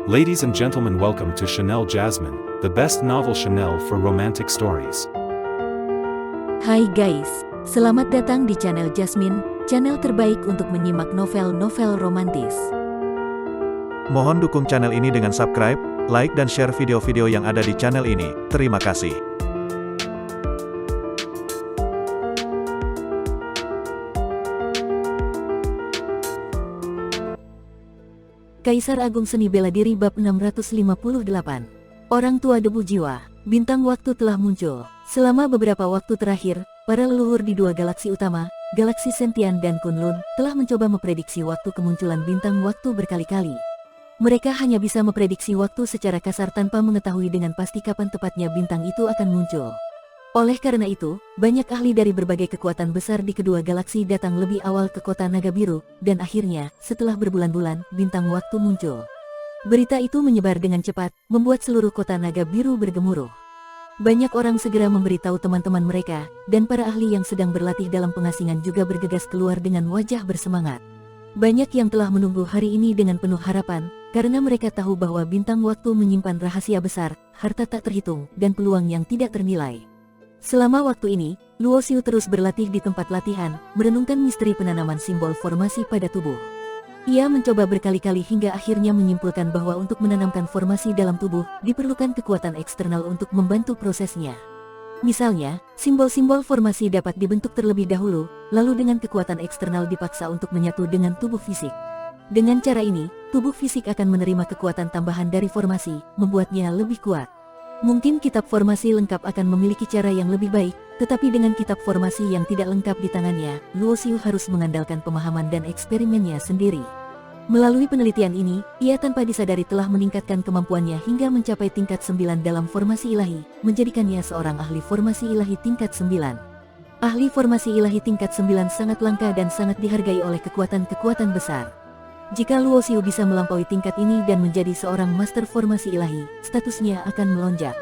Ladies and gentlemen, welcome to Chanel Jasmine, the best novel Chanel for romantic stories. Hai guys, selamat datang di channel Jasmine, channel terbaik untuk menyimak novel-novel romantis. Mohon dukung channel ini dengan subscribe, like dan share video-video yang ada di channel ini. Terima kasih. Kaisar Agung Seni Bela Diri bab 658. Orang tua debu jiwa, bintang waktu telah muncul. Selama beberapa waktu terakhir, para leluhur di dua galaksi utama, galaksi Sentian dan Kunlun, telah mencoba memprediksi waktu kemunculan bintang waktu berkali-kali. Mereka hanya bisa memprediksi waktu secara kasar tanpa mengetahui dengan pasti kapan tepatnya bintang itu akan muncul. Oleh karena itu, banyak ahli dari berbagai kekuatan besar di kedua galaksi datang lebih awal ke kota Naga Biru, dan akhirnya, setelah berbulan-bulan, bintang waktu muncul. Berita itu menyebar dengan cepat, membuat seluruh kota Naga Biru bergemuruh. Banyak orang segera memberitahu teman-teman mereka, dan para ahli yang sedang berlatih dalam pengasingan juga bergegas keluar dengan wajah bersemangat. Banyak yang telah menunggu hari ini dengan penuh harapan, karena mereka tahu bahwa bintang waktu menyimpan rahasia besar, harta tak terhitung, dan peluang yang tidak ternilai. Selama waktu ini, Luo Xiu terus berlatih di tempat latihan, merenungkan misteri penanaman simbol formasi pada tubuh. Ia mencoba berkali-kali hingga akhirnya menyimpulkan bahwa untuk menanamkan formasi dalam tubuh, diperlukan kekuatan eksternal untuk membantu prosesnya. Misalnya, simbol-simbol formasi dapat dibentuk terlebih dahulu, lalu dengan kekuatan eksternal dipaksa untuk menyatu dengan tubuh fisik. Dengan cara ini, tubuh fisik akan menerima kekuatan tambahan dari formasi, membuatnya lebih kuat. Mungkin kitab formasi lengkap akan memiliki cara yang lebih baik, tetapi dengan kitab formasi yang tidak lengkap di tangannya, Luo Xiu harus mengandalkan pemahaman dan eksperimennya sendiri. Melalui penelitian ini, ia tanpa disadari telah meningkatkan kemampuannya hingga mencapai tingkat 9 dalam formasi ilahi, menjadikannya seorang ahli formasi ilahi tingkat 9. Ahli formasi ilahi tingkat 9 sangat langka dan sangat dihargai oleh kekuatan-kekuatan besar. Jika Luo Xiu bisa melampaui tingkat ini dan menjadi seorang master formasi ilahi, statusnya akan melonjak.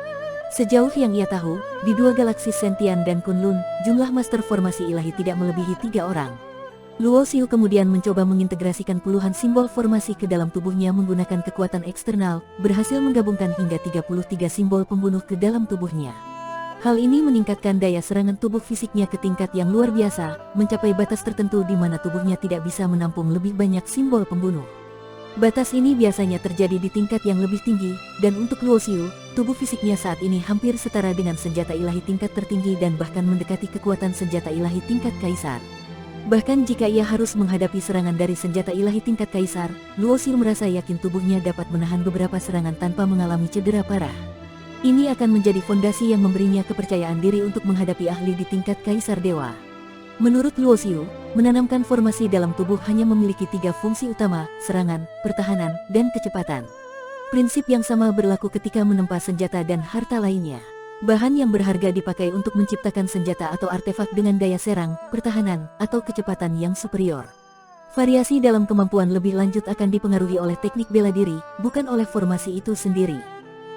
Sejauh yang ia tahu, di dua galaksi Sentian dan Kunlun, jumlah master formasi ilahi tidak melebihi 3 orang. Luo Xiu kemudian mencoba mengintegrasikan puluhan simbol formasi ke dalam tubuhnya menggunakan kekuatan eksternal, berhasil menggabungkan hingga 33 simbol pembunuh ke dalam tubuhnya. Hal ini meningkatkan daya serangan tubuh fisiknya ke tingkat yang luar biasa, mencapai batas tertentu di mana tubuhnya tidak bisa menampung lebih banyak simbol pembunuh. Batas ini biasanya terjadi di tingkat yang lebih tinggi, dan untuk Luo Xiu, tubuh fisiknya saat ini hampir setara dengan senjata ilahi tingkat tertinggi dan bahkan mendekati kekuatan senjata ilahi tingkat kaisar. Bahkan jika ia harus menghadapi serangan dari senjata ilahi tingkat kaisar, Luo Xiu merasa yakin tubuhnya dapat menahan beberapa serangan tanpa mengalami cedera parah. Ini akan menjadi fondasi yang memberinya kepercayaan diri untuk menghadapi ahli di tingkat Kaisar Dewa. Menurut Luo Xiu, menanamkan formasi dalam tubuh hanya memiliki 3 fungsi utama, serangan, pertahanan, dan kecepatan. Prinsip yang sama berlaku ketika menempa senjata dan harta lainnya. Bahan yang berharga dipakai untuk menciptakan senjata atau artefak dengan daya serang, pertahanan, atau kecepatan yang superior. Variasi dalam kemampuan lebih lanjut akan dipengaruhi oleh teknik bela diri, bukan oleh formasi itu sendiri.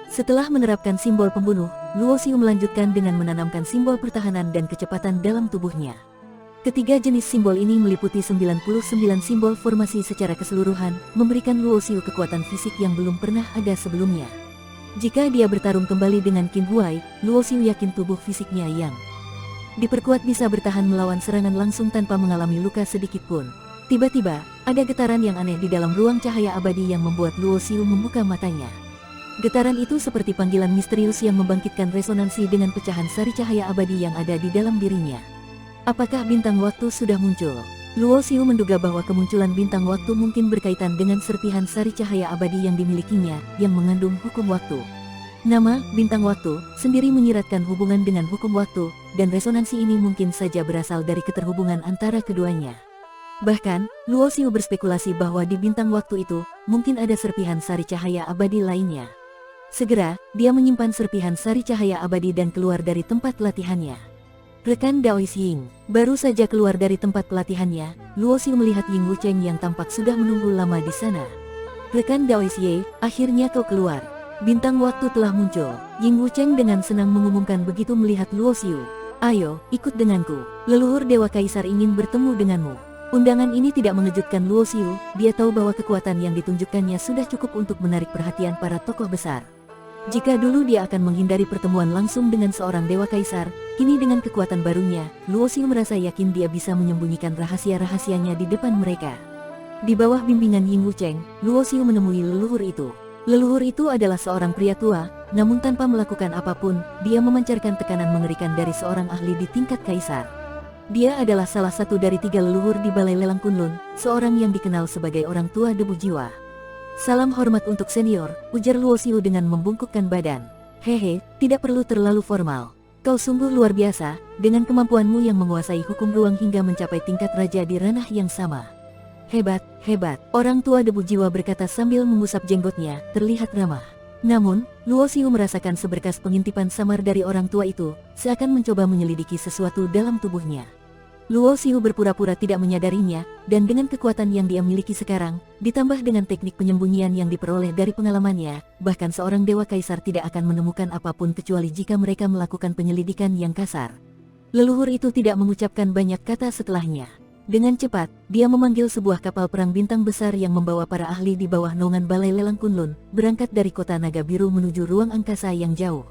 Setelah menerapkan simbol pembunuh, Luo Xiu melanjutkan dengan menanamkan simbol pertahanan dan kecepatan dalam tubuhnya. Ketiga jenis simbol ini meliputi 99 simbol formasi secara keseluruhan, memberikan Luo Xiu kekuatan fisik yang belum pernah ada sebelumnya. Jika dia bertarung kembali dengan Qin Huai, Luo Xiu yakin tubuh fisiknya yang diperkuat bisa bertahan melawan serangan langsung tanpa mengalami luka sedikit pun. Tiba-tiba, ada getaran yang aneh di dalam ruang cahaya abadi yang membuat Luo Xiu membuka matanya. Getaran itu seperti panggilan misterius yang membangkitkan resonansi dengan pecahan sari cahaya abadi yang ada di dalam dirinya. Apakah bintang waktu sudah muncul? Luo Xiu menduga bahwa kemunculan bintang waktu mungkin berkaitan dengan serpihan sari cahaya abadi yang dimilikinya, yang mengandung hukum waktu. Nama, bintang waktu, sendiri menyiratkan hubungan dengan hukum waktu, dan resonansi ini mungkin saja berasal dari keterhubungan antara keduanya. Bahkan, Luo Xiu berspekulasi bahwa di bintang waktu itu, mungkin ada serpihan sari cahaya abadi lainnya. Segera, dia menyimpan serpihan sari cahaya abadi dan keluar dari tempat latihannya. Rekan Daois Ying, baru saja keluar dari tempat pelatihannya, Luo Xiu melihat Ying Wucheng yang tampak sudah menunggu lama di sana. Rekan Daois Ye, akhirnya kau keluar. Bintang waktu telah muncul. Ying Wucheng dengan senang mengumumkan begitu melihat Luo Xiu. Ayo, ikut denganku. Leluhur Dewa Kaisar ingin bertemu denganmu. Undangan ini tidak mengejutkan Luo Xiu, dia tahu bahwa kekuatan yang ditunjukkannya sudah cukup untuk menarik perhatian para tokoh besar. Jika dulu dia akan menghindari pertemuan langsung dengan seorang dewa kaisar, kini dengan kekuatan barunya, Luo Xiu merasa yakin dia bisa menyembunyikan rahasia-rahasianya di depan mereka. Di bawah bimbingan Ying Wucheng, Luo Xiu menemui leluhur itu. Leluhur itu adalah seorang pria tua, namun tanpa melakukan apapun, dia memancarkan tekanan mengerikan dari seorang ahli di tingkat kaisar. Dia adalah salah satu dari 3 leluhur di Balai Lelang Kunlun, seorang yang dikenal sebagai orang tua debu jiwa. Salam hormat untuk senior, ujar Luo Xiu dengan membungkukkan badan. Hehe, tidak perlu terlalu formal. Kau sungguh luar biasa, dengan kemampuanmu yang menguasai hukum ruang hingga mencapai tingkat raja di ranah yang sama. Hebat, hebat, orang tua debu jiwa berkata sambil mengusap jenggotnya, terlihat ramah. Namun, Luo Xiu merasakan seberkas pengintipan samar dari orang tua itu, seakan mencoba menyelidiki sesuatu dalam tubuhnya. Luo Xiu berpura-pura tidak menyadarinya, dan dengan kekuatan yang dia miliki sekarang, ditambah dengan teknik penyembunyian yang diperoleh dari pengalamannya, bahkan seorang dewa kaisar tidak akan menemukan apapun kecuali jika mereka melakukan penyelidikan yang kasar. Leluhur itu tidak mengucapkan banyak kata setelahnya. Dengan cepat, dia memanggil sebuah kapal perang bintang besar yang membawa para ahli di bawah naungan Balai Lelang Kunlun, berangkat dari kota naga biru menuju ruang angkasa yang jauh.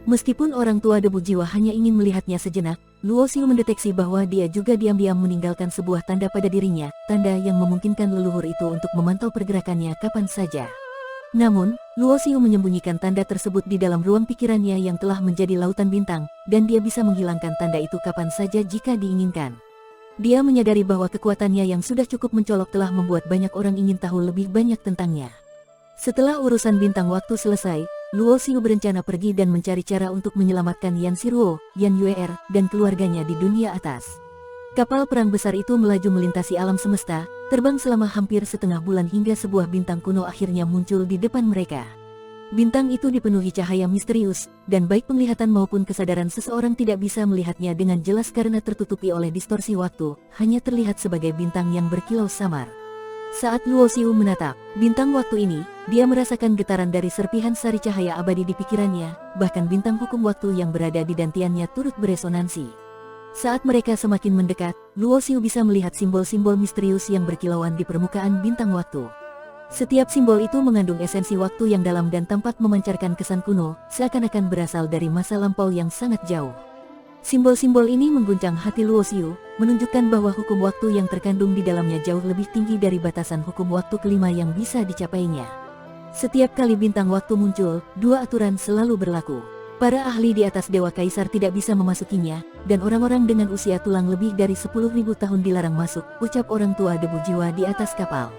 Meskipun orang tua debu jiwa hanya ingin melihatnya sejenak, Luo Xiu mendeteksi bahwa dia juga diam-diam meninggalkan sebuah tanda pada dirinya, tanda yang memungkinkan leluhur itu untuk memantau pergerakannya kapan saja. Namun, Luo Xiu menyembunyikan tanda tersebut di dalam ruang pikirannya yang telah menjadi lautan bintang, dan dia bisa menghilangkan tanda itu kapan saja jika diinginkan. Dia menyadari bahwa kekuatannya yang sudah cukup mencolok telah membuat banyak orang ingin tahu lebih banyak tentangnya. Setelah urusan bintang waktu selesai, Luo Xiu berencana pergi dan mencari cara untuk menyelamatkan Yan Siruo, Yan Yue'er, dan keluarganya di dunia atas. Kapal perang besar itu melaju melintasi alam semesta, terbang selama hampir setengah bulan hingga sebuah bintang kuno akhirnya muncul di depan mereka. Bintang itu dipenuhi cahaya misterius, dan baik penglihatan maupun kesadaran seseorang tidak bisa melihatnya dengan jelas karena tertutupi oleh distorsi waktu, hanya terlihat sebagai bintang yang berkilau samar. Saat Luo Xiu menatap bintang waktu ini, dia merasakan getaran dari serpihan sari cahaya abadi di pikirannya, bahkan bintang hukum waktu yang berada di dantiannya turut beresonansi. Saat mereka semakin mendekat, Luo Xiu bisa melihat simbol-simbol misterius yang berkilauan di permukaan bintang waktu. Setiap simbol itu mengandung esensi waktu yang dalam dan tampak memancarkan kesan kuno, seakan-akan berasal dari masa lampau yang sangat jauh. Simbol-simbol ini mengguncang hati Luo Xiu, menunjukkan bahwa hukum waktu yang terkandung di dalamnya jauh lebih tinggi dari batasan hukum waktu kelima yang bisa dicapainya. Setiap kali bintang waktu muncul, 2 aturan selalu berlaku. Para ahli di atas Dewa Kaisar tidak bisa memasukinya, dan orang-orang dengan usia tulang lebih dari 10.000 tahun dilarang masuk, ucap orang tua debu jiwa di atas kapal.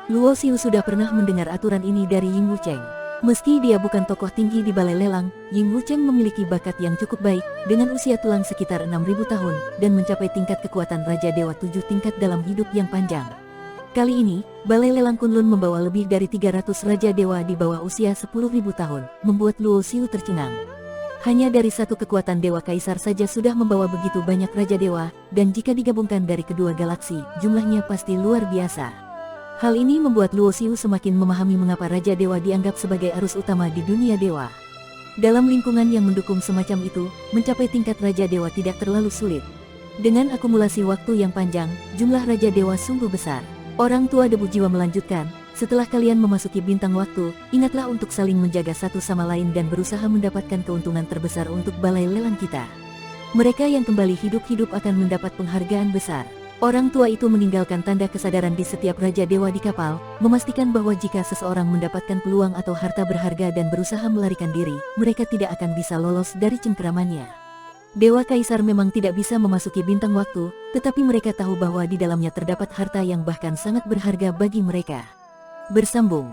Luo Xiu sudah pernah mendengar aturan ini dari Ying Wucheng. Meski dia bukan tokoh tinggi di Balai Lelang, Ying Wucheng memiliki bakat yang cukup baik, dengan usia tulang sekitar 6.000 tahun, dan mencapai tingkat kekuatan Raja Dewa 7 tingkat dalam hidup yang panjang. Kali ini, Balai Lelang Kunlun membawa lebih dari 300 Raja Dewa di bawah usia 10.000 tahun, membuat Luo Xiu tercengang. Hanya dari satu kekuatan Dewa Kaisar saja sudah membawa begitu banyak Raja Dewa, dan jika digabungkan dari kedua galaksi, jumlahnya pasti luar biasa. Hal ini membuat Luo Xiu semakin memahami mengapa Raja Dewa dianggap sebagai arus utama di dunia dewa. Dalam lingkungan yang mendukung semacam itu, mencapai tingkat Raja Dewa tidak terlalu sulit. Dengan akumulasi waktu yang panjang, jumlah Raja Dewa sungguh besar. Orang tua debu jiwa melanjutkan, setelah kalian memasuki bintang waktu, ingatlah untuk saling menjaga satu sama lain dan berusaha mendapatkan keuntungan terbesar untuk balai lelang kita. Mereka yang kembali hidup-hidup akan mendapat penghargaan besar. Orang tua itu meninggalkan tanda kesadaran di setiap Raja Dewa di kapal, memastikan bahwa jika seseorang mendapatkan peluang atau harta berharga dan berusaha melarikan diri, mereka tidak akan bisa lolos dari cengkeramannya. Dewa Kaisar memang tidak bisa memasuki bintang waktu, tetapi mereka tahu bahwa di dalamnya terdapat harta yang bahkan sangat berharga bagi mereka. Bersambung.